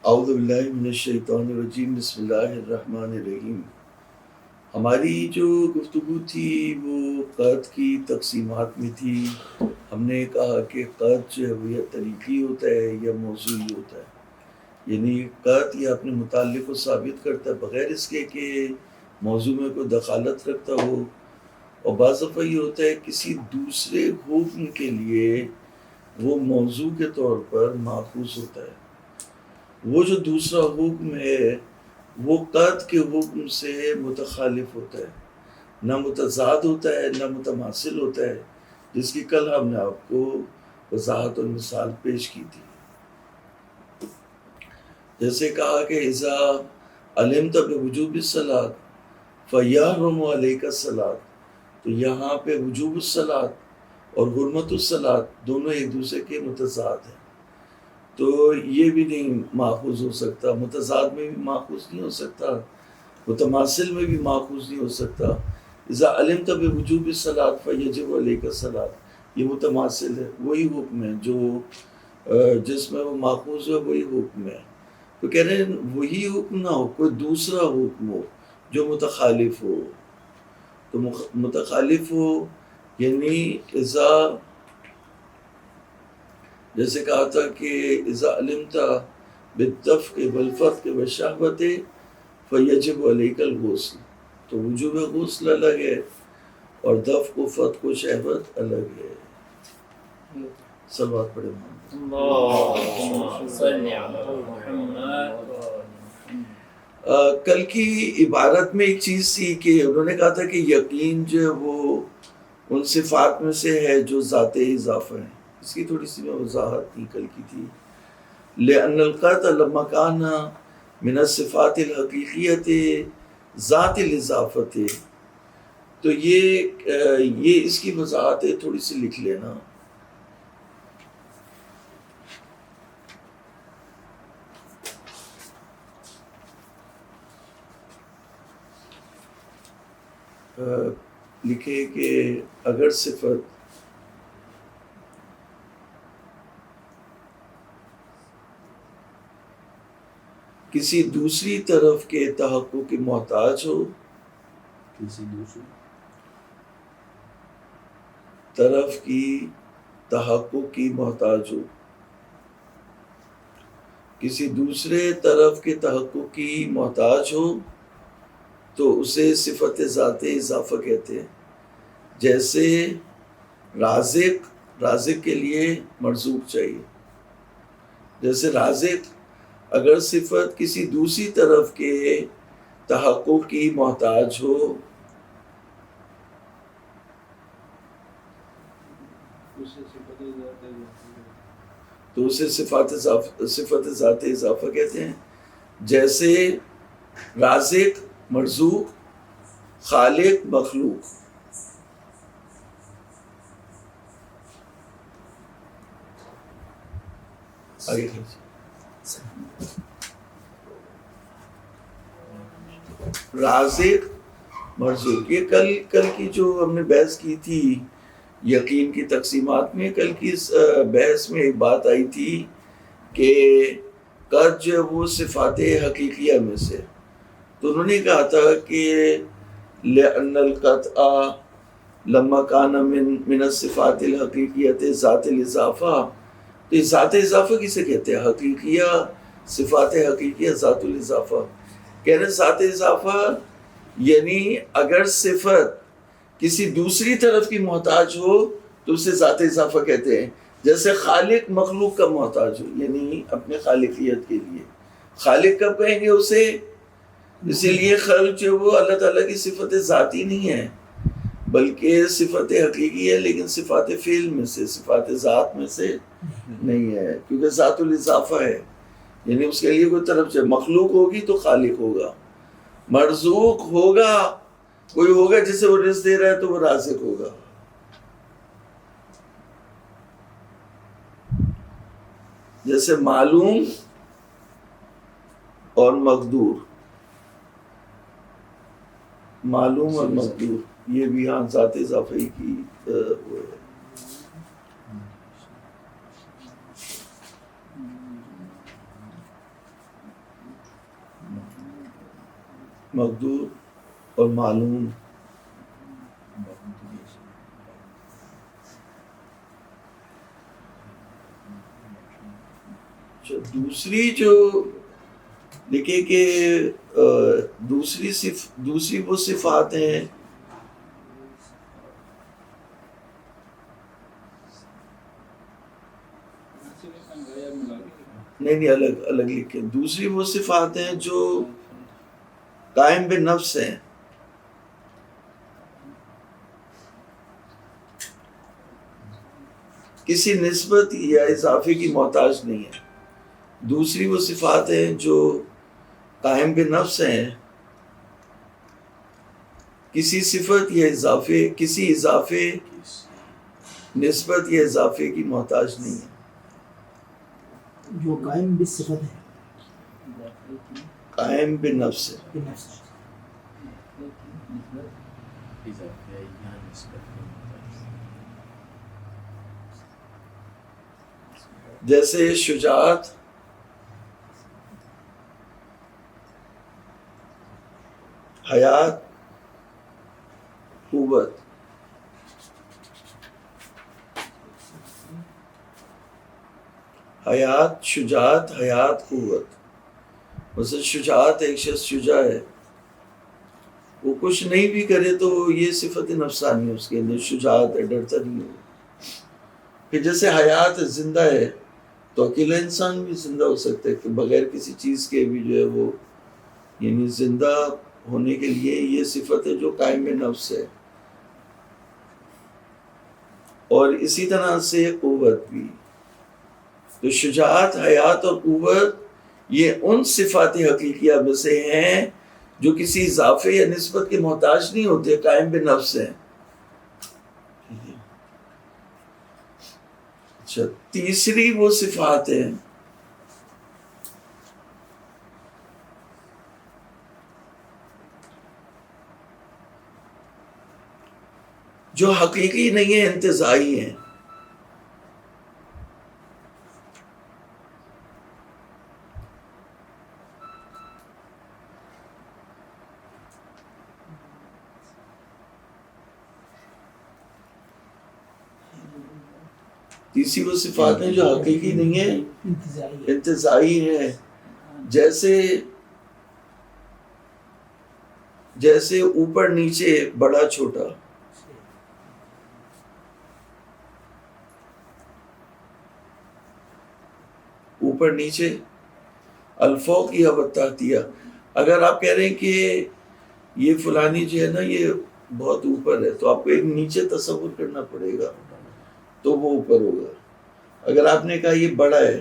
اعوذ باللہ من الشیطان الرجیم، بسم اللہ الرحمن الرحیم۔ ہماری جو گفتگو تھی وہ قرض کی تقسیمات میں تھی۔ ہم نے کہا کہ قرض جو ہے وہ یا طریقی ہوتا ہے یا موضوعی ہوتا ہے، یعنی قرض یا اپنے متعلق کو ثابت کرتا ہے بغیر اس کے کہ موضوع میں کوئی دخالت رکھتا ہو، اور بعض دفعہ یہ ہوتا ہے کسی دوسرے حکم کے لیے وہ موضوع کے طور پر ماخوذ ہوتا ہے۔ وہ جو دوسرا حکم ہے وہ قرض کے حکم سے متخالف ہوتا ہے، نہ متضاد ہوتا ہے نہ متماثل ہوتا ہے، جس کی کل ہم نے آپ کو وضاحت اور مثال پیش کی تھی۔ جیسے کہا کہ اذا علمت بوجوب الصلاۃ فیحرم علیک الصلاۃ، تو یہاں پہ وجوب الصلاۃ اور حرمت الصلاۃ دونوں ایک دوسرے کے متضاد ہیں، تو یہ بھی نہیں ماخوذ ہو سکتا، متضاد میں بھی ماخوذ نہیں ہو سکتا، متماثل میں بھی ماخوذ نہیں ہو سکتا۔ اذا علمت بوجوب الصلاۃ فیجب علیک الصلاۃ، یہ متماثل ہے، وہی حکم ہے جو جس میں وہ ماخوذ ہے، وہی حکم ہے۔ تو کہہ رہے ہیں وہی حکم نہ ہو، کوئی دوسرا حکم ہو جو متخالف ہو۔ تو متخالف ہو یعنی اذا، جیسے کہا تھا کہ اذا علمت بالدفق والفتق والشہوۃ فیجب علیک الغسل، تو وجوب غسل الگ ہے اور دفق و فتق و شہوت الگ ہے۔ صلوات پڑھے اللهم صل على محمد۔ کل کی عبارت میں ایک چیز تھی کہ انہوں نے کہا تھا کہ یقین جو ہے وہ ان صفات میں سے ہے جو ذات اضافہ ہیں۔ اس کی تھوڑی سی میں وضاحت کل کی تھی۔ لأن القطع لما كان من الصفات الحقیقیت ذات الاضافت، تو یہ اس کی وضاحت ہے، تھوڑی سی لکھ لینا۔ لکھے کہ اگر صفت کسی دوسری طرف کے تحقق کی محتاج ہو، کسی دوسری طرف کی تحقق کی محتاج ہو، کسی دوسرے طرف کے تحقق کی محتاج ہو، تو اسے صفت ذات اضافہ کہتے ہیں۔ جیسے رازق کے لیے مرزوق چاہیے، جیسے رازق اگر صفت کسی دوسری طرف کے تحقق کی محتاج ہو تو اسے صفت ذات اضافہ کہتے ہیں۔ جیسے رازق مرزوق، خالق مخلوق۔ آگے رازق مرزوق، یہ کل کی جو ہم نے بحث کی تھی یقین کی تقسیمات میں، کل کی اس بحث میں ایک بات آئی تھی کہ قرض جو ہے وہ صفات حقیقیہ میں سے، تو انہوں نے کہا تھا کہ لأن القطع لما كان من الصفات الحقیقیت ذات الاضافہ، تو یہ ذات اضافہ کسے کہتے ہیں؟ حقیقیہ، صفات حقیقیہ ذات الاضافہ۔ کہہ رہے ذات اضافہ یعنی اگر صفت کسی دوسری طرف کی محتاج ہو تو اسے ذات اضافہ کہتے ہیں۔ جیسے خالق مخلوق کا محتاج ہو، یعنی اپنے خالقیت کے لیے، خالق کب کہیں گے اسے؟ اسی لیے خلق جو وہ اللہ تعالیٰ کی صفت ذاتی نہیں ہے بلکہ صفت حقیقی ہے، لیکن صفات فعل میں سے، صفات ذات میں سے نہیں ہے، کیونکہ ذات الاضافہ ہے، یعنی اس کے لیے کوئی طرف سے مخلوق ہوگی تو خالق ہوگا، مرزوق ہوگا، کوئی ہوگا جسے وہ رزق دے رہا ہے تو وہ رازق ہوگا۔ جیسے معلوم اور مقدور، معلوم اور مقدور یہ بھی یہاں ذات اضافی کی وہ ہے۔ مقدور اور معلوم. دوسری جو لکھے کہ دوسری وہ صفات ہیں نہیں الگ لکھے. دوسری وہ صفات ہیں جو قائم بے نفس ہیں. کسی نسبت یا اضافے کی محتاج نہیں ہے. دوسری وہ صفات ہیں جو قائم بے نفس ہیں، کسی صفت یا کسی اضافے نسبت یا اضافے کی محتاج نہیں ہے. جو قائم بالصفت ہے، قائم بے نفس ہے. بنفس. جیسے شجاعت، حیات، قوت. شجاعت، حیات، قوت. مثلا شجاعت، ایک شخص شجاع ہے، وہ کچھ نہیں بھی کرے تو یہ صفت نفسانی ہے اس کے اندر، شجاعت ہے، ڈرتا نہیں ہو. پھر جیسے حیات ہے، زندہ ہے، تو اکیلا انسان بھی زندہ ہو سکتا ہے کہ بغیر کسی چیز کے بھی جو ہے وہ، یعنی زندہ ہونے کے لیے یہ صفت ہے جو قائم نفس ہے. اور اسی طرح سے قوت بھی. تو شجاعت، حیات اور قوت یہ ان صفات حقیقیہ میں سے ہیں جو کسی اضافے یا نسبت کے محتاج نہیں ہوتے، قائم بے نفس ہیں. اچھا، تیسری وہ صفات ہیں جو حقیقی نہیں ہیں، انتزاعی ہیں. تیسری وہ صفات ہیں جو حقیقی نہیں ہیں، انتزاعی ہیں. جیسے اوپر نیچے، بڑا چھوٹا. اوپر نیچے، الفوقیہ والتحتیہ. اگر آپ کہہ رہے ہیں کہ یہ فلانی جو ہے نا یہ بہت اوپر ہے، تو آپ کو ایک نیچے تصور کرنا پڑے گا تو وہ اوپر ہوگا. اگر آپ نے کہا یہ بڑا ہے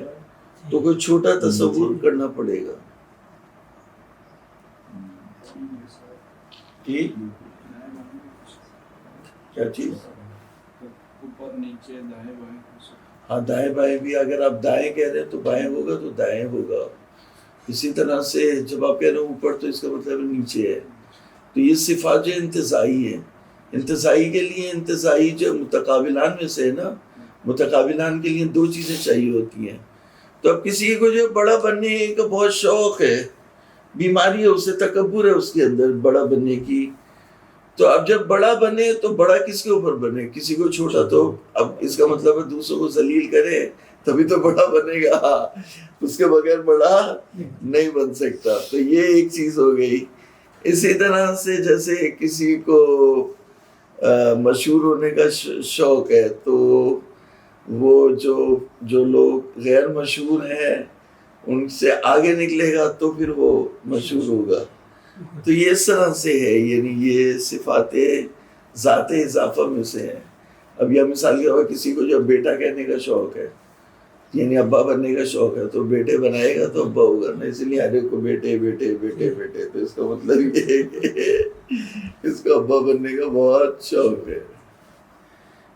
تو کوئی چھوٹا تصور کرنا پڑے گا. ٹھیک، کیا چیز؟ اوپر نیچے، دائیں بائیں. ہاں، دائیں بائیں بھی. اگر آپ دائیں کہہ رہے ہیں تو بائیں ہوگا تو دائیں ہوگا. اسی طرح سے جب آپ کہہ رہے ہیں اوپر تو اس کا مطلب نیچے ہے. تو یہ صفات جو انتزاعی ہیں. انتزاعی کے لیے، انتزاعی جو متقابلان میں سے ہے نا، متقابلان کے لیے دو چیزیں چاہیے ہوتی ہیں. تو اب کسی کو جو بڑا بننے کا بہت شوق ہے، بیماری ہے اسے، تکبر ہے اس کے اندر بڑا بننے کی، تو اب جب بڑا بنے تو بڑا کس کے اوپر بنے؟ کسی کو چھوٹا. تو اب اس کا مطلب ہے دوسروں کو ذلیل کرے تبھی تو بڑا بنے گا، اس کے بغیر بڑا نہیں بن سکتا. تو یہ ایک چیز ہو گئی. اسی طرح سے جیسے کسی کو مشہور ہونے کا شوق ہے، تو وہ جو لوگ غیر مشہور ہیں ان سے آگے نکلے گا تو پھر وہ مشہور ہوگا. تو یہ اس طرح سے ہے، یعنی یہ صفات ذات اضافہ میں سے ہیں. اب یہ مثال کے طور پر کسی کو جو بیٹا کہنے کا شوق ہے، یعنی ابا بننے کا شوق ہے، تو بیٹے بنائے گا تو ابا ہوگا نا. اس لیے ہر ایک کو بیٹے بیٹے بیٹے بیٹے. تو اس کا مطلب یہ ہے کہ اس کو ابا بننے کا بہت شوق ہے.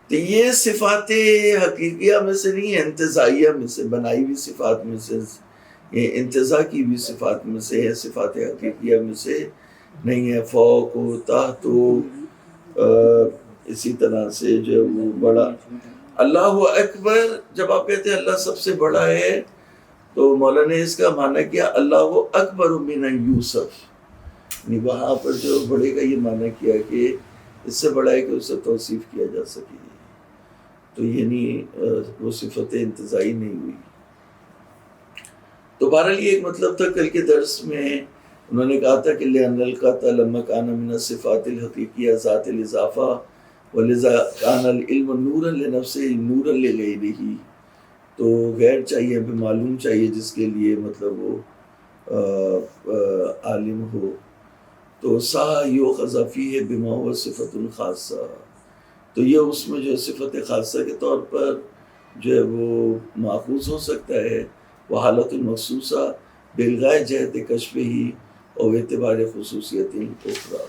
تو یہ صفات حقیقیہ میں سے نہیں ہے، انتزاعیہ میں سے، بنائی ہوئی صفات میں سے، انتزاع کی بھی صفات میں سے ہے، صفات حقیقیہ میں سے نہیں ہے. فوق و تحت و اسی طرح سے جو وہ بڑا. اللہ اکبر، جب آپ کہتے ہیں اللہ سب سے بڑا ہے تو مولانا نے اس کا معنی کیا اللہ اکبر من یوسف، وہاں پر جو بڑے کا یہ معنی کیا کہ اس سے بڑا ہے کہ اسے توصیف کیا جا سکے، تو یعنی وہ صفت انتزاعی نہیں ہوئی۔ تو بہرحال یہ ایک مطلب تھا۔ کل کے درس میں انہوں نے کہا تھا کہ لأن القطع لما كان من الصفات الحقیقیہ ذات الاضافہ ولذا كان العلم نورا لنفسه نورا لغیرہ، تو غیر چاہیے، ہمیں معلوم چاہیے جس کے لیے مطلب وہ عالم ہو، تو سا یؤخذ فیہ بما هو صفۃ خاصہ، تو یہ اس میں جو ہے صفت خاصہ کے طور پر جو ہے وہ ماخوذ ہو سکتا ہے، وہ حالت المخصوصہ بالغائے جہت کشف ہی اور اعتبار خصوصیت اخرى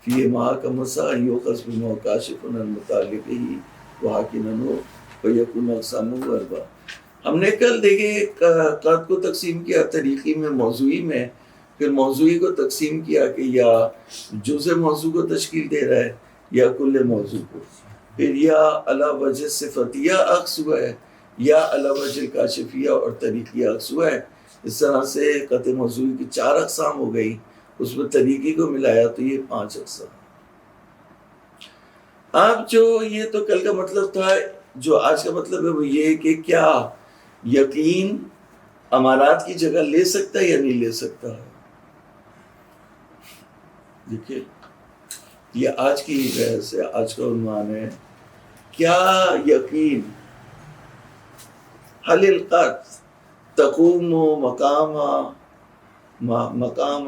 فی ما کا مسا یؤخذ بما کاشف عن المتعلق ہی وحاکنا ہو ویکون اقسام اربع۔ ہم نے کل دیکھے قد کو تقسیم کیا طریقی میں، موضوعی میں، پھر موضوعی کو تقسیم کیا کہ یا جزء موضوع کو تشکیل دے رہا ہے یا کل موضوع کو، پھر یا علی وجہ صفتیہ عکس ہوا ہے یا علی وجہ کاشفیہ اور طریقیہ عکس ہوا ہے۔ اس طرح سے قطع موضوعی کی 4 اقسام ہو گئی، اس میں طریقی کو ملایا تو یہ 5 اقسام۔ اب جو یہ تو کل کا مطلب تھا، جو آج کا مطلب ہے وہ یہ کہ کیا یقین امارات کی جگہ لے سکتا ہے یا نہیں لے سکتا ہے۔ دیکھیے یہ آج کی بحث ہے، آج کا عنوان ہے کیا یقین حل القط تقوم مقام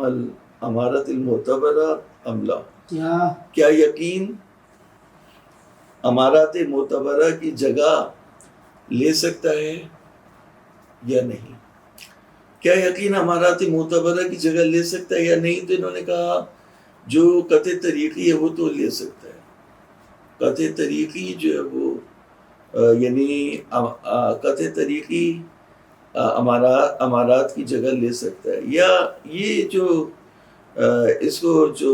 الامارت المعتبرہ ام لا، کیا یقین امارات معتبرہ کی جگہ لے سکتا ہے یا نہیں؟ کیا یقین امارات معتبرہ کی جگہ لے سکتا ہے یا نہیں؟ تو انہوں نے کہا جو قطع طریقی ہے وہ تو لے سکتا ہے، قطع طریقی جو ہے وہ یعنی قطع طریقی امارات کی جگہ لے سکتا ہے، یا یہ جو اس کو جو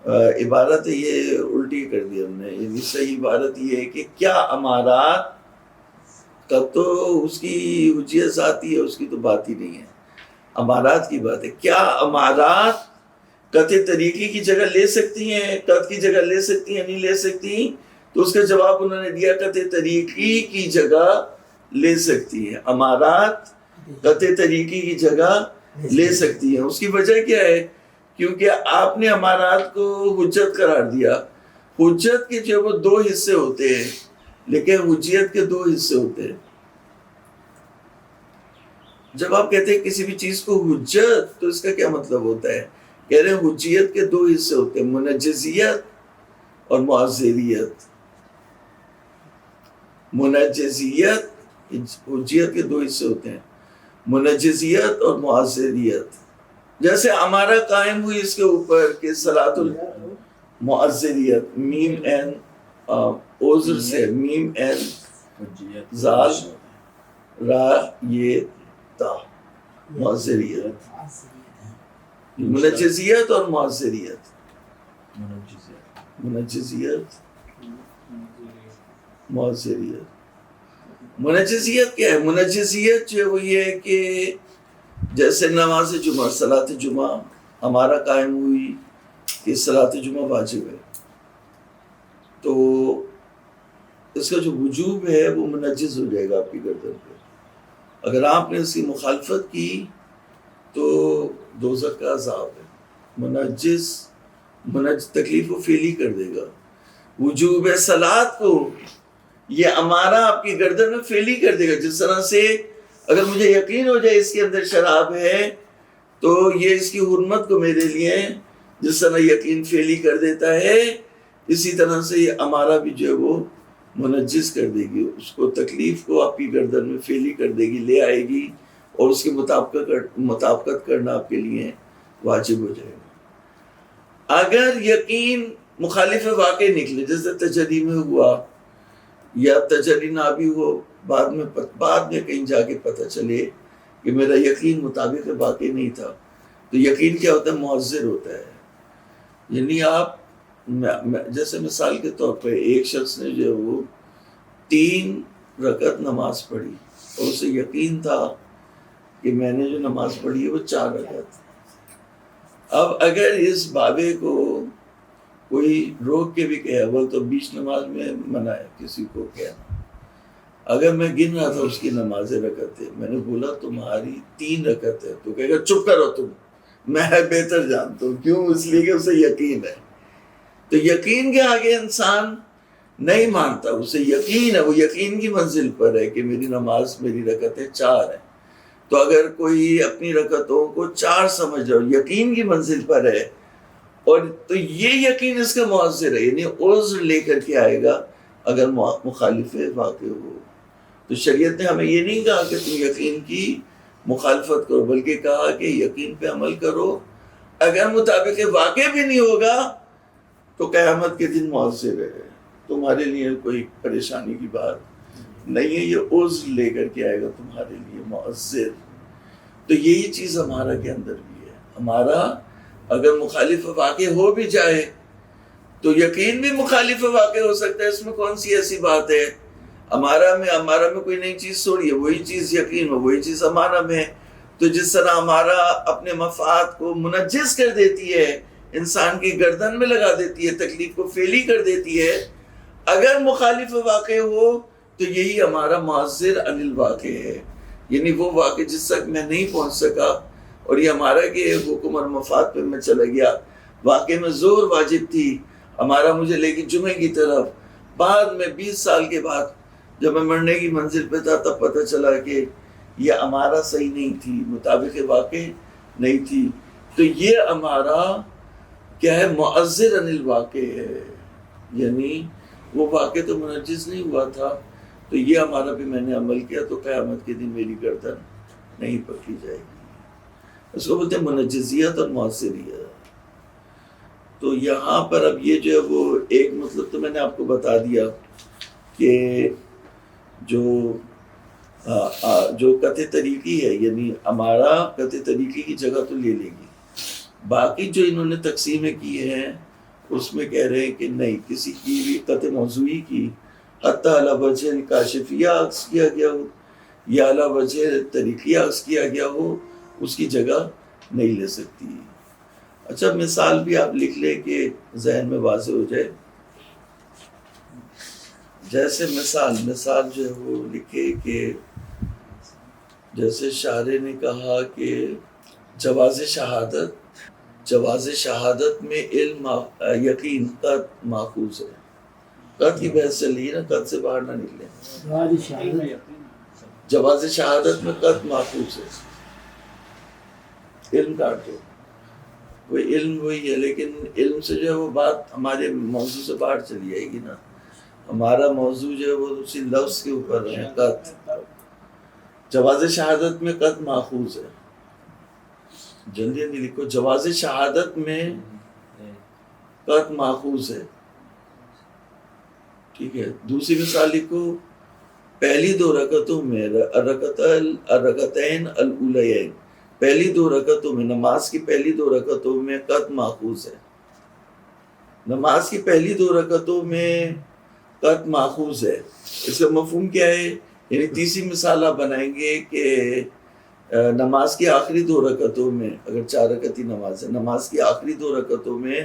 عبارت ہے یہ الٹی کر دی ہم نے، یعنی صحیح عبارت یہ ہے کہ کیا امارات کا تو اس کی حجیت ذاتی ہے، اس کی تو بات ہی نہیں ہے، امارات کی بات ہے۔ کیا امارات قطع طریقی کی جگہ لے سکتی ہیں، قط کی جگہ لے سکتی ہیں، نہیں لے سکتی؟ تو اس کا جواب انہوں نے دیا قطع طریقی کی جگہ لے سکتی ہیں، امارات قطع طریقی کی جگہ لے سکتی ہیں۔ اس کی وجہ کیا ہے؟ کیونکہ آپ نے امارات کو حجت قرار دیا۔ حجت کے جو وہ 2 حصے ہوتے ہیں، لیکن حجیت کے 2 حصے ہوتے ہیں۔ جب آپ کہتے ہیں کسی بھی چیز کو حجت، تو اس کا کیا مطلب ہوتا ہے؟ کہہ رہے ہیں حجیت کے 2 حصے ہوتے ہیں، منجزیت اور معذریت۔ منجزیت حجیت کے 2 حصے ہوتے ہیں، منجزیت اور معذریت۔ جیسے ہمارا قائم ہوئی اس کے اوپر کہ صلاۃ المعذریت، میم این عذر سے، میم این زال را یہ تا، معذریت، منجزیت اور معذریت۔ منجزیت معذریت۔ منجزیت کیا ہے؟ منجزیت جو ہے وہ یہ ہے کہ جیسے نماز جمعہ، صلاۃ جمعہ ہمارا قائم ہوئی کہ صلاۃ جمعہ واجب ہے، تو اس کا جو وجوب ہے وہ منجز ہو جائے گا آپ کی گردن پہ۔ اگر آپ نے اس کی مخالفت کی تو دوزخ کا عذاب ہے۔ منجز تکلیف و فعلی کر دے گا۔ وجوب صلاۃ کو یہ ہمارا آپ کی گردن میں فعلی کر دے گا، جس طرح سے اگر مجھے یقین ہو جائے اس کے اندر شراب ہے تو یہ اس کی حرمت کو میرے لیے جس طرح یقین فعلی کر دیتا ہے، اسی طرح سے یہ ہمارا بھی جو ہے وہ منجز کر دے گی، اس کو تکلیف کو آپ کی گردن میں فعلی کر دے گی، لے آئے گی، اور اس کی مطابقت کرنا آپ کے لیے واجب ہو جائے گا۔ اگر یقین مخالف واقع نکلے، جیسے تجری میں ہوا یا تجری نہ بھی ہو، بعد میں کہیں جا کے پتہ چلے کہ میرا یقین مطابق واقع نہیں تھا، تو یقین کیا ہوتا ہے؟ معذر ہوتا ہے۔ یعنی آپ جیسے مثال کے طور پہ ایک شخص نے جو وہ 3 رکعت نماز پڑھی اور اسے یقین تھا کہ میں نے جو نماز پڑھی ہے وہ 4 رکعت، اب اگر اس بابے کو کوئی روک کے بھی کہے، اول تو بیچ نماز میں منع ہے کسی کو کہنا. اگر میں گن رہا تھا اس کی نماز رکعتیں، میں نے بولا تمہاری 3 رکعت ہے، تو کہے گا چپ کرو تم، میں بہتر جانتا ہوں. کیوں؟ اس لیے کہ اسے یقین ہے. تو یقین کے آگے انسان نہیں مانتا، اسے یقین ہے، وہ یقین کی منزل پر ہے کہ میری نماز، میری رکعتیں 4 ہیں. تو اگر کوئی اپنی رکعتوں کو 4 سمجھ رہا ہے، یقین کی منزل پر ہے، اور تو یہ یقین اس کا مؤثر ہے، یعنی عذر لے کر کے آئے گا اگر مخالف واقع ہو. تو شریعت نے ہمیں یہ نہیں کہا کہ تم یقین کی مخالفت کرو، بلکہ کہا کہ یقین پہ عمل کرو. اگر مطابق واقع بھی نہیں ہوگا تو قیامت کے دن مؤثر ہے، تمہارے لیے کوئی پریشانی کی بات نہیں ہے، یہ عذر لے کر کے آئے گا تمہارے لیے مؤثر. تو یہی چیز ہمارا کے اندر بھی ہے. ہمارا اگر مخالف واقع ہو بھی جائے تو یقین بھی مخالف واقع ہو سکتا ہے، اس میں کون سی ایسی بات ہے؟ ہمارا میں کوئی نئی چیز چھوڑی ہے، وہی چیز یقین ہو، وہی چیز ہمارا میں. تو جس طرح ہمارا اپنے مفاد کو منجس کر دیتی ہے، انسان کی گردن میں لگا دیتی ہے، تکلیف کو فیلی کر دیتی ہے، اگر مخالف واقع ہو تو یہی ہمارا معذر عن الواقع ہے، یعنی وہ واقع جس تک میں نہیں پہنچ سکا، اور یہ ہمارا کہ حکم اور مفاد پہ میں چلا گیا. واقع میں زور واجب تھی، ہمارا مجھے لے گی جمعے کی طرف. بعد میں 20 سال کے بعد جب میں مرنے کی منزل پہ تھا تب پتہ چلا کہ یہ ہمارا صحیح نہیں تھی، مطابق واقع نہیں تھی. تو یہ ہمارا کیا ہے؟ معذر عن الواقع ہے، یعنی وہ واقع تو منجز نہیں ہوا تھا، تو یہ ہمارا بھی میں نے عمل کیا تو قیامت کے دن میری گردن نہیں پکڑی جائے گی. اس کو بولتے ہیں منجزیت اور معذریت. تو یہاں پر اب یہ جو ہے وہ ایک مطلب تو میں نے آپ کو بتا دیا کہ جو قطع طریقی ہے، یعنی ہمارا قطع طریقی کی جگہ تو لے لے گی. باقی جو انہوں نے تقسیمیں کی ہیں اس میں کہہ رہے ہیں کہ نہیں، کسی کی بھی قطع موضوعی کی حتی علی وجہ کاشفیہ عکس کیا گیا ہو یا علی وجہ طریقیہ عکس کیا گیا ہو، اس کی جگہ نہیں لے سکتی. اچھا مثال بھی آپ لکھ لیں کہ ذہن میں واضح ہو جائے. جیسے مثال جو ہے وہ لکھے کہ جیسے شاعر نے کہا کہ جواز شہادت میں علم یقین قط ماخوذ ہے. قط کی بحث چل رہی ہے نا، قط سے باہر نہ نکلیں. جواز شہادت میں قط ماخوذ ہے، علم کاٹ دو، وہ علم وہی ہے، لیکن علم سے جو ہے وہ بات ہمارے موضوع سے باہر چلی جائے گی نا. ہمارا موضوع جو ہے وہ اسی لفظ کے اوپر ہے، قط. جواز شہادت میں قط ماخوذ ہے. جلدی جلدی لکھو، جواز شہادت میں قط ماخوذ ہے. ٹھیک ہے. دوسری مثال لکھو، پہلی 2 رکعتوں میں الرکعتین الاولیین، پہلی 2 رکعتوں میں، نماز کی پہلی 2 رکعتوں میں قط ماخوذ ہے. نماز کی پہلی 2 رکعتوں میں قط ماخوذ ہے. اس کا مفہوم کیا ہے؟ یعنی تیسری مثال آپ بنائیں گے کہ نماز کی آخری 2 رکعتوں میں، اگر 4 رکعتی نماز ہے، نماز کی آخری 2 رکعتوں میں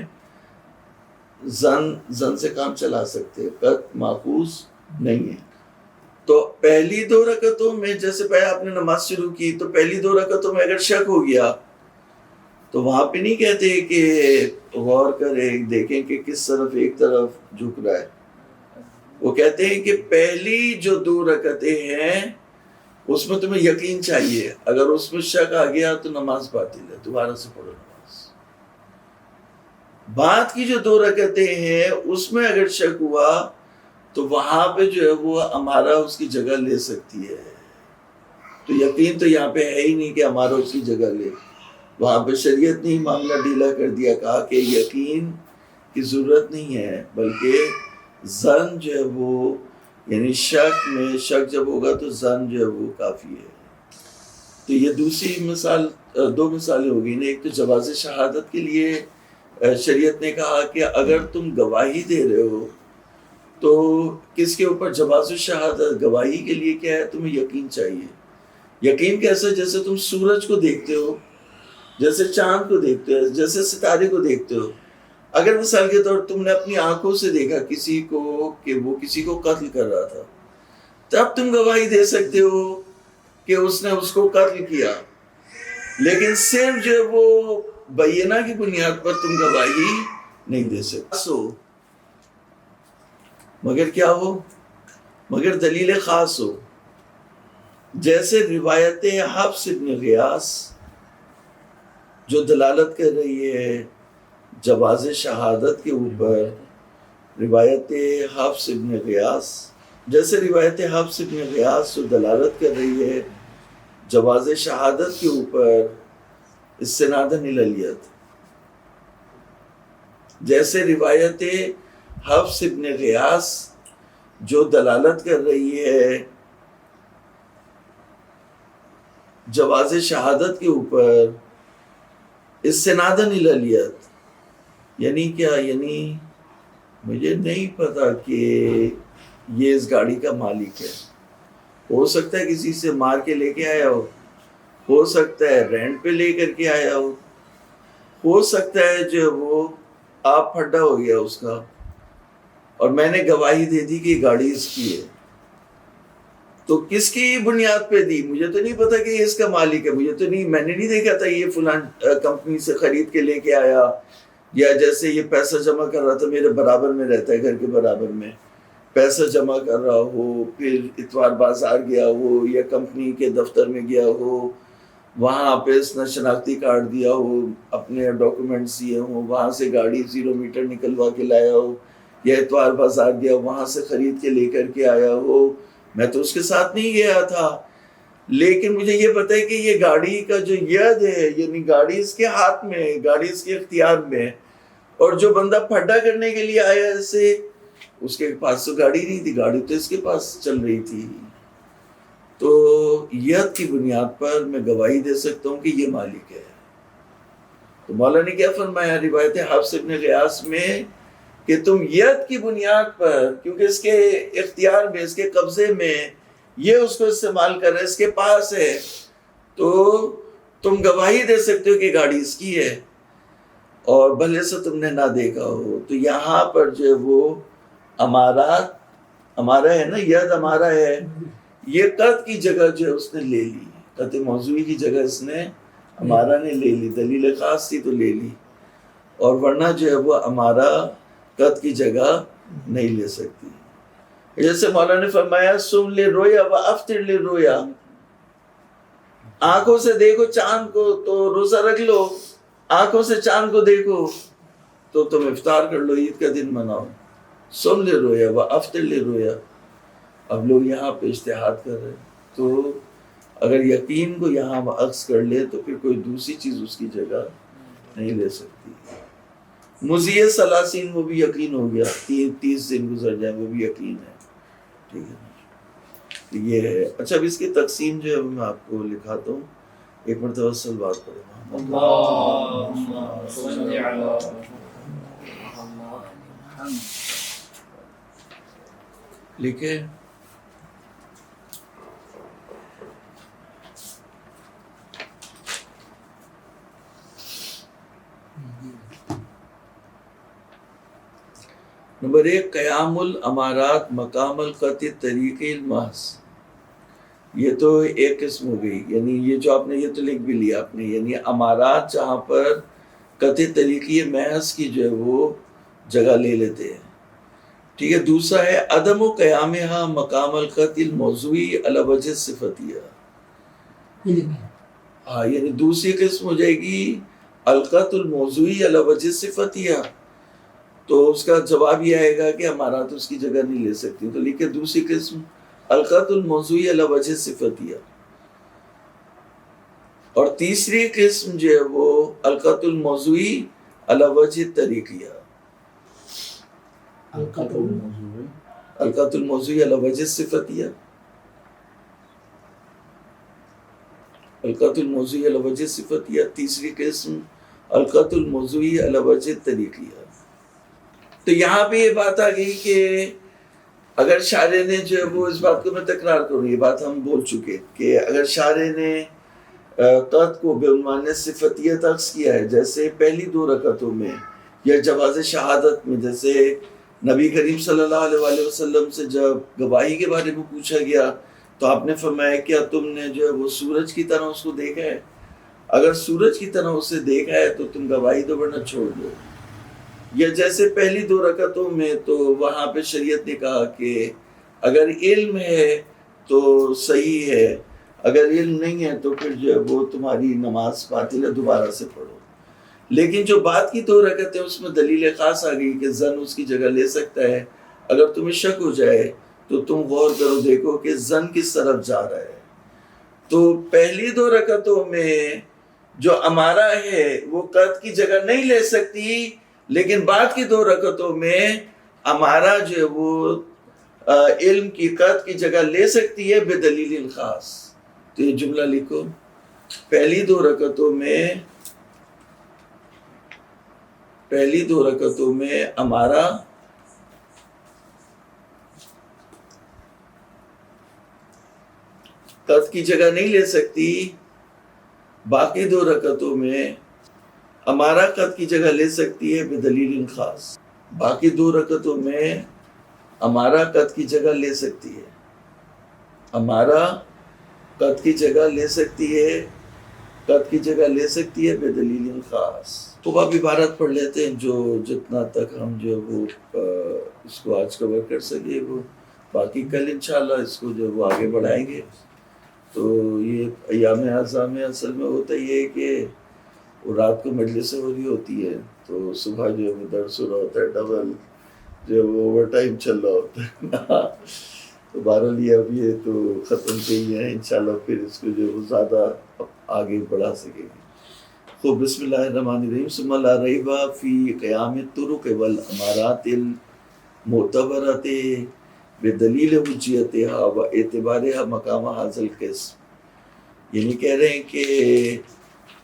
زن سے کام چلا سکتے، قط ماخوذ نہیں ہے. تو پہلی 2 رکعتوں میں جیسے پہلے آپ نے نماز شروع کی تو پہلی 2 رکعتوں میں اگر شک ہو گیا تو وہاں پہ نہیں کہتے کہ غور کریں دیکھیں کہ کس طرف ایک طرف جھک رہا ہے. وہ کہتے ہیں کہ پہلی جو 2 رکعتیں ہیں اس میں تمہیں یقین چاہیے، اگر اس میں شک آ گیا تو نماز باطل ہے، دوبارہ سے پڑھو نماز. بعد کی جو 2 رکعتیں ہیں اس میں اگر شک ہوا تو وہاں پہ جو ہے وہ ہمارا اس کی جگہ لے سکتی ہے. تو یقین تو یہاں پہ ہے ہی نہیں کہ ہمارا اس کی جگہ لے. وہاں پہ شریعت نے معاملہ ڈھیلا کر دیا، کہا کہ یقین کی ضرورت نہیں ہے، بلکہ ظن جو ہے وہ، یعنی شک جب ہوگا تو ظن جو ہے وہ کافی ہے. تو یہ دوسری مثال، 2 مثالیں ہو گئی نا. ایک تو جواز شہادت کے لیے شریعت نے کہا کہ اگر تم گواہی دے رہے ہو تو کس کے اوپر جواز شہادت، گواہی کے لیے کیا ہے؟ تمہیں یقین چاہیے. یقین کیسا؟ جیسے تم سورج کو دیکھتے ہو جیسے چاند کو دیکھتے ہو، جیسے ستارے کو دیکھتے ہو. اگر مثال کے طور تم نے اپنی آنکھوں سے دیکھا کسی کو کہ وہ کسی کو قتل کر رہا تھا، تب تم گواہی دے سکتے ہو کہ اس نے اس کو قتل کیا. لیکن صرف جو وہ بینہ کی بنیاد پر تم گواہی نہیں دے سکتے. مگر کیا ہو؟ مگر دلیل خاص ہو، جیسے روایت حفص ابن غیاث جو دلالت کر رہی ہے جواز شہادت کے اوپر. روایت حفص ابن غیاث، جیسے روایت حفص ابن غیاث جو دلالت کر رہی ہے جواز شہادت کے اوپر استناداً الی الیت، جیسے روایت حفص ابن غیاث جو دلالت کر رہی ہے جواز شہادت کے اوپر استناداً الی الیت. یعنی کیا؟ یعنی مجھے نہیں پتا کہ یہ اس گاڑی کا مالک ہے. ہو سکتا ہے کسی سے مار کے لے کے آیا ہو سکتا ہے رینٹ پہ لے کر کے آیا ہو سکتا ہے جو وہ آپ پھڈا ہو گیا اس کا، اور میں نے گواہی دے دی کہ گاڑی اس کی ہے. تو کس کی بنیاد پہ دی؟ مجھے تو نہیں پتا کہ یہ اس کا مالک ہے. مجھے تو نہیں، میں نے نہیں دیکھا تھا یہ فلان کمپنی سے خرید کے لے کے آیا، یا جیسے یہ پیسہ جمع کر رہا تھا میرے برابر میں رہتا ہے، گھر کے برابر میں پیسہ جمع کر رہا ہو، پھر اتوار بازار گیا ہو یا کمپنی کے دفتر میں گیا ہو، وہاں پہ اس نے شناختی کارڈ دیا ہو، اپنے ڈاکومنٹس دیے ہوں، وہاں سے گاڑی 0 میٹر نکلوا کے لایا ہو، یا اتوار بازار گیا وہاں سے خرید کے لے کر کے آیا ہو. میں تو اس کے ساتھ نہیں گیا تھا، لیکن مجھے یہ پتہ ہے کہ یہ گاڑی کا جو ید ہے، یعنی گاڑی اس کے ہاتھ میں ہے، گاڑی اس کے اختیار میں ہے. اور جو بندہ پھڈا کرنے کے لیے آیا اسے، اس کے پاس تو گاڑی نہیں تھی، گاڑی تو اس کے پاس چل رہی تھی. تو ید کی بنیاد پر میں گواہی دے سکتا ہوں کہ یہ مالک ہے. تو مولا نے کیا فرمایا روایت حفص ابن غیاث میں کہ تم ید کی بنیاد پر، کیونکہ اس کے اختیار میں، اس کے قبضے میں، یہ اس کو استعمال کر رہا ہے، اس کے پاس ہے، تو تم گواہی دے سکتے ہو کہ گاڑی اس کی ہے، اور بھلے سے تم نے نہ دیکھا ہو. تو یہاں پر جو وہ امارات، ہمارا ہے نا، ید ہمارا ہے، یہ قط کی جگہ جو ہے اس نے لے لی، قط موضوعی کی جگہ اس نے ہمارا نے لے لی. دلیل خاص تھی تو لے لی، اور ورنہ جو ہے وہ ہمارا قط کی جگہ نہیں لے سکتی. جیسے مولا نے فرمایا سم لے رویا و افطر لے رویا، آنکھوں سے دیکھو چاند کو تو روزہ رکھ لو، آنکھوں سے چاند کو دیکھو تو تم افطار کر لو، عید کا دن مناؤ. سن لے رویا و افطر لے رویا. اب لوگ یہاں پہ اجتہاد کر رہے ہیں، تو اگر یقین کو یہاں عکس کر لے تو پھر کوئی دوسری چیز اس کی جگہ نہیں لے سکتی. مزیح ثلاثین وہ بھی یقین ہو گیا، 30 دن گزر جائیں وہ بھی یقین ہے. ٹھیک ہے، یہ ہے. اچھا اب اس کی تقسیم جو ہے میں آپ کو لکھاتا ہوں، ایک مرتبہ صلوات پڑھیں. اللهم صل على لکھے. نمبر 1، قیام الامارات مقام القطع طریق المحض. یہ تو ایک قسم ہو گئی، یعنی یہ جو آپ نے یہ تو لکھ بھی لیا آپ نے، یعنی امارات جہاں پر قطع طریقی محض کی جو ہے وہ جگہ لے لیتے ہیں. ٹھیک ہے. دوسرا ہے عدم و قیامہا مقام القطع الموضوعی علی وجہ صفتیہ. ہاں، یعنی دوسری قسم ہو جائے گی القطع الموضوعی علی وجہ صفتیہ، تو اس کا جواب یہ آئے گا کہ ہمارا تو اس کی جگہ نہیں لے سکتی. تو لکھے دوسری قسم القطع الموضوعی علی وجہ صفتیہ، اور تیسری قسم جو ہے وہ القطع الموضوعی علی وجہ طریقیہ. القطع الموضوعی علی وجہ صفتیہ، القطع الموضوعی علی وجہ صفتیہ. تیسری قسم القطع الموضوعی علی وجہ طریقیہ. تو یہاں پہ یہ بات آ گئی کہ اگر شارع نے جو ہے وہ، اس بات کو میں تکرار کروں، یہ بات ہم بول چکے کہ اگر شارع نے قط کو بعنوان صفتیت عکس کیا ہے، جیسے پہلی 2 رکعتوں میں یا جواز شہادت میں، جیسے نبی کریم صلی اللہ علیہ وآلہ وسلم سے جب گواہی کے بارے میں پوچھا گیا تو آپ نے فرمایا کیا تم نے جو ہے وہ سورج کی طرح اس کو دیکھا ہے؟ اگر سورج کی طرح اسے دیکھا ہے تو تم گواہی دو ورنہ چھوڑ دو۔ یا جیسے پہلی 2 رکعتوں میں تو وہاں پہ شریعت نے کہا کہ اگر علم ہے تو صحیح ہے، اگر علم نہیں ہے تو پھر جو ہے وہ تمہاری نماز باطل ہے، دوبارہ سے پڑھو۔ لیکن جو بعد کی 2 رکعتیں اس میں دلیل خاص آ گئی کہ زن اس کی جگہ لے سکتا ہے۔ اگر تمہیں شک ہو جائے تو تم غور کرو، دیکھو کہ زن کس طرف جا رہا ہے۔ تو پہلی 2 رکعتوں میں جو امارہ ہے وہ قط کی جگہ نہیں لے سکتی، لیکن بعد کی 2 رکعتوں میں امارہ جو ہے وہ علم کی قط کی جگہ لے سکتی ہے بدلیل خاص۔ تو یہ جملہ لکھو، پہلی 2 رکعتوں میں امارہ قط کی جگہ نہیں لے سکتی، باقی 2 رکعتوں میں امارہ قط کی جگہ لے سکتی ہے بدلیل خاص۔ باقی 2 رکعتوں میں امارہ قط کی جگہ لے سکتی ہے، امارہ قط کی جگہ لے سکتی ہے بدلیل خاص۔ تو اب عبارت پڑھ لیتے ہیں، جو جتنا تک ہم جو وہ اس کو آج کور کر سکے وہ، باقی کل انشاءاللہ اس کو جو وہ آگے بڑھائیں گے۔ تو یہ ایام اعظہ میں اصل میں ہوتا یہ ہے کہ وہ رات کو مجلس ہو رہی ہوتی ہے تو صبح جو ہے وہ درس ہو رہا ہوتا ہے، ڈبل جو وہ اوور ٹائم چل رہا ہوتا ہے۔ تو بہرحال یہ اب یہ تو ختم کی ہے، انشاءاللہ پھر اس کو جو وہ زیادہ آگے بڑھا سکیں گے۔ خوب، بسم اللہ الرحمن الرحیم۔ ثم لا ریب فی قیام الطرق والامارات المعتبرۃ بدلیل حجیتها و اعتبارها مقام حاصل القسم، یعنی کہہ رہے ہیں کہ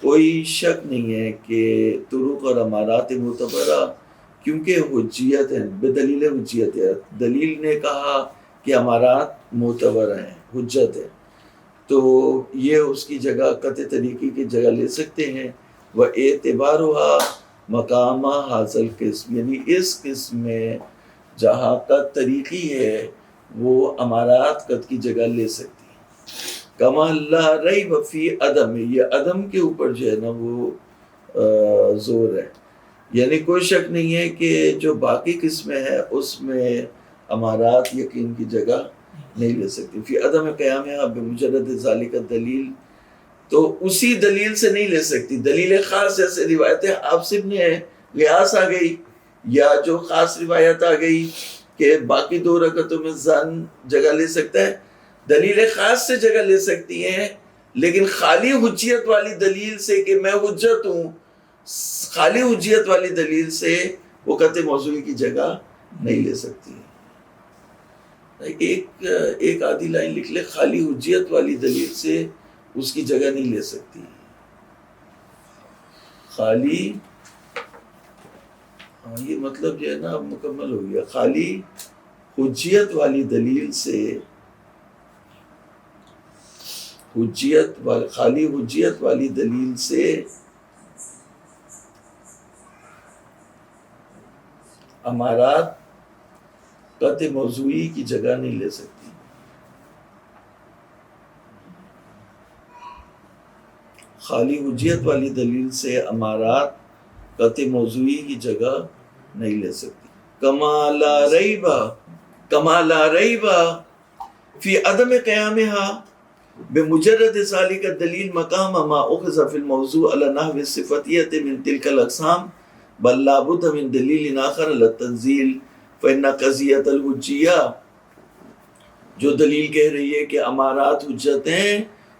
کوئی شک نہیں ہے کہ طرق اور امارات معتبرہ کیونکہ حجیت ہیں، بدلیل حجیت ہے، دلیل نے کہا کہ امارات معتبر ہیں، حجت ہے، تو یہ اس کی جگہ قطع طریقی کی جگہ لے سکتے ہیں۔ وہ اعتبارها مقام حاصل قسم، یعنی اس قسم میں جہاں قط طریقی ہے وہ امارات قط کی جگہ لے سکتی ہیں۔ کما لا ریب فی عدم، یہ عدم کے اوپر جو ہے نا وہ زور ہے، یعنی کوئی شک نہیں ہے کہ جو باقی قسمیں ہیں اس میں امارات یقین کی جگہ نہیں لے سکتی۔ فی عدم قیامها بمجرد ذالک دلیل، تو اسی دلیل سے نہیں لے سکتی، دلیل خاص جیسے روایت حافظ نے قیاس آ گئی یا جو خاص روایت آ گئی کہ باقی 2 رکعتوں میں زن جگہ لے سکتا ہے، دلیل خاص سے جگہ لے سکتی ہیں، لیکن خالی حجیت والی دلیل سے کہ میں حجت ہوں، خالی حجیت والی دلیل سے وہ قطع موضوعی کی جگہ نہیں لے سکتی۔ ایک آدھی لائن لکھ لے، خالی حجیت والی دلیل سے اس کی جگہ نہیں لے سکتی، خالی، یہ مطلب جو ہے نا اب مکمل ہو گیا، خالی حجیت والی دلیل سے، خالی حجیت والی دلیل سے امارات قطع موضوعی کی جگہ نہیں لے سکتی۔ خالی حجیت والی دلیل سے امارات قطع موضوعی کی جگہ نہیں لے سکتی۔ کما لا ریب فی عدم قیامها بمجرد ذالک الدلیل مقام ما اخذ فی الموضوع علی نحو الصفتیۃ من تلک الاقسام بل لا بد من دلیل آخر علی التنزیل فإن قضیۃ الحجیہ، جو دلیل کہہ رہی ہے کہ امارات حجت ہیں،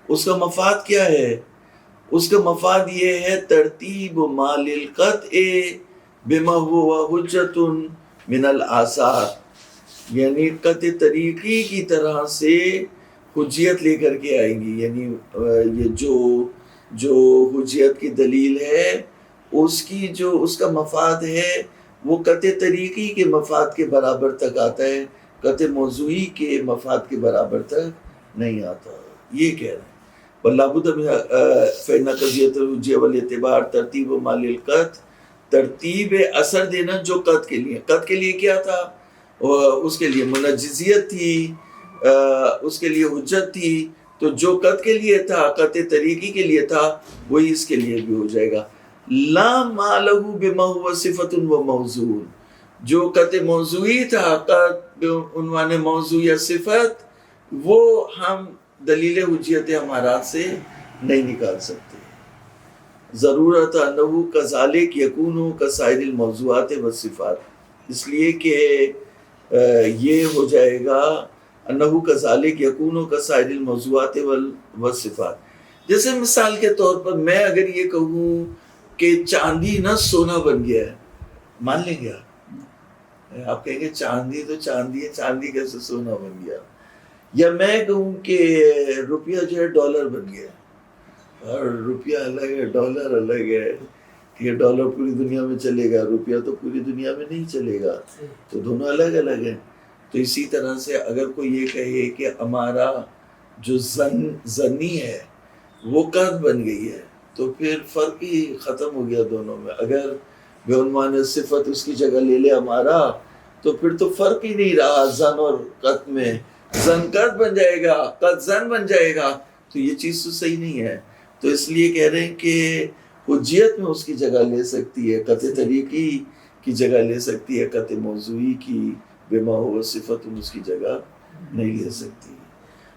اس کا مفاد کیا ہے؟ اس کا مفاد یہ ہے ترتیب ما للقطع بما هو حجت من الآثار، یعنی قطع طریقی کی طرح سے حجیت لے کر کے آئیں گی، یعنی یہ جو حجیت کی دلیل ہے اس کا مفاد ہے وہ قطع طریقی کے مفاد کے برابر تک آتا ہے، قطع موضوعی کے مفاد کے برابر تک نہیں آتا، یہ کہہ رہے ہیں۔ وَلَا بُدَّ فَإِنَّ قَضِيَّةَ الْحُجِّيَّةِ وَالْاعْتِبَارِ ترتیب مال القط، ترتیب اثر دینا جو قط کے لیے. قط کے لیے کیا تھا؟ اس کے لیے منجزیت تھی، اس کے لیے حجت تھی. تو جو قط کے لیے تھا، قط طریقی کے لیے تھا، وہی اس کے لیے بھی ہو جائے گا. لا ما له بما هو صفت و موضوع، جو قط موضوعی تھا، قط عنوان موضوع یا صفت، وہ ہم دلیل حجیت امارات سے نہیں نکال سکتے. ضرورت انہو کذالک یکون کسائر الموضوعات والصفات، اس لیے کہ یہ ہو جائے گا انہو کذالک یکون کسائر الموضوعات والصفات. جیسے مثال کے طور پر میں اگر یہ کہوں کہ چاندی نہ سونا بن گیا ہے، مان لیں گے آپ کہیں گے چاندی تو چاندی ہے، چاندی کیسے سونا بن گیا. یا میں کہوں کہ روپیہ جو ہے ڈالر بن گیا، اور روپیہ الگ ہے ڈالر الگ ہے، کہ ڈالر پوری دنیا میں چلے گا، روپیہ تو پوری دنیا میں نہیں چلے گا، تو دونوں الگ الگ ہیں. تو اسی طرح سے اگر کوئی یہ کہے کہ ہمارا جو زنی ہے وہ قد بن گئی ہے، تو پھر فرق ہی ختم ہو گیا دونوں میں. اگر بے عنوان صفت اس کی جگہ لے لے ہمارا، تو پھر تو فرق ہی نہیں رہا زن اور قد میں. زن قد بن جائے گا، قد زن بن جائے گا، تو یہ چیز تو صحیح نہیں ہے. تو اس لیے کہہ رہے ہیں کہ حجیت میں اس کی جگہ لے سکتی ہے، قطع طریقی کی جگہ لے سکتی ہے، قطع موضوعی کی بما ہوا صفت اس کی جگہ نہیں لے سکتی.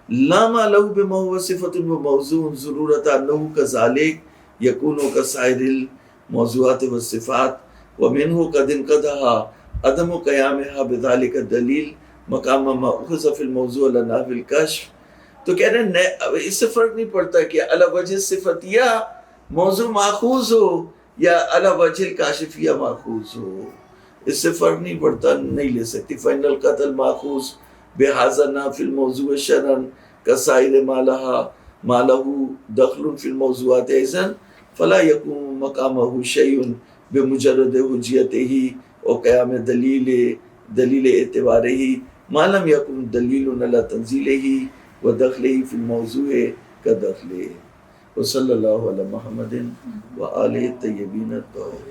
لا ما له بما هو صفت و موضوع ضرورت انه كذلك يكون كسائر الموضوعات والصفات ومنه قد انقضى عدم قيامها بذلك الدليل مقام ما اخذ في الموضوع لنا في الكشف. تو کہہ رہے ہیں اس سے فرق نہیں پڑتا کہ علی وجہ صفتیہ موضوع ماخوذ ہو یا علی وجہ الکاشفیہ ماخوذ ہو، اس سے فرق نہیں پڑتا، نہیں لے سکتی. فإن القتل ماخوذ بهذا النافي الموضوع شرعا كسائر ما له دخل في الموضوعات ايضا فلا يكون مقامه شيء بمجرد حجيته وقيام دليل اعتباره ما لم يكن دليل على تنزيله ودخله في الموضوع كدخله. وصلى الله على محمد وآله الطيبين الطاهرين.